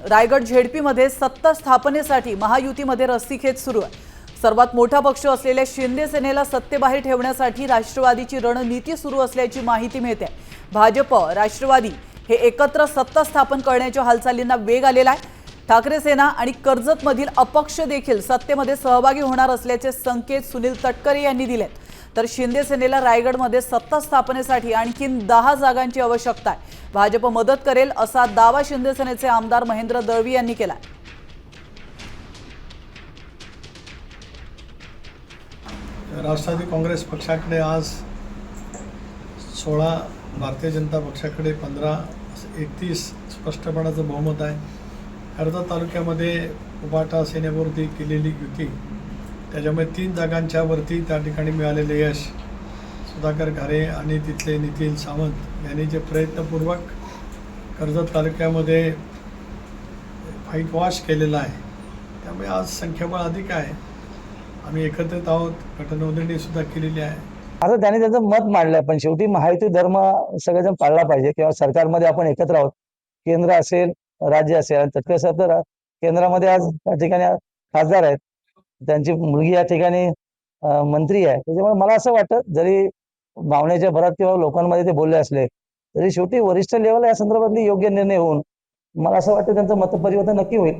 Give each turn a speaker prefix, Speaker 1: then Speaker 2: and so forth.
Speaker 1: रायगड झेडपीमध्ये सत्ता स्थापनेसाठी महायुतीमध्ये रस्सीखेच सुरू आहे। सर्वात मोठा पक्ष असलेल्या शिंदे सेनेला सत्तेबाहेर ठेवण्यासाठी राष्ट्रवादीची रणनीती सुरू असल्याची माहिती मिळते। भाजप राष्ट्रवादी हे एकत्र सत्ता स्थापन करण्याच्या हालचालींना वेग आलेला आहे। ठाकरे सेना आणि कर्जतमधील अपक्ष देखील सत्तेमध्ये सहभागी होणार असल्याचे संकेत सुनील तटकरे यांनी दिलेत। तर शिंदे सेनेला रायगडमध्ये सत्ता स्थापनेसाठी आणखीन 10 जागांची आवश्यकता आहे। भाजप मदत करेल असा दावा शिंदे सेनेचे आमदार महेंद्र दळवी यांनी केला।
Speaker 2: राष्ट्रवादी काँग्रेस पक्षाकडे आज 16, भारतीय जनता पक्षाकडे 15, 31 स्पष्टपणाचं बहुमत आहे। कर्जत तालुक्यामध्ये उबाटा सेनेवरती केलेली युती त्याच्यामुळे 3 जागांच्या वरती त्या ठिकाणी मिळालेले यश सुधाकर घारे आणि तिथले नितीन सावंत यांनी जे प्रयत्नपूर्वक कर्जत तालुक्यामध्ये फाईट वॉश केलेला आहे, त्यामुळे आज संख्याबळ अधिक आहे। आम्ही एकत्रित आहोत, गटनोंदणी सुद्धा केलेली आहे।
Speaker 3: आता त्याने त्याचं मत मांडलंय, पण शेवटी महायुती धर्म सगळेजण पाळला पाहिजे किंवा सरकारमध्ये आपण एकत्र आहोत, केंद्र असेल राज्य असेल। आणि तटकरे साहेब तर केंद्रामध्ये आज त्या ठिकाणी खासदार आहेत, त्यांची मुलगी या ठिकाणी मंत्री आहे। त्याच्यामुळे मला असं वाटतं जरी भावनेच्या भरात किंवा लोकांमध्ये ते बोलले असले तरी शेवटी वरिष्ठ लेवल या संदर्भातली योग्य निर्णय होऊन मला असं वाटतं त्यांचं मतपरिवर्तन नक्की होईल।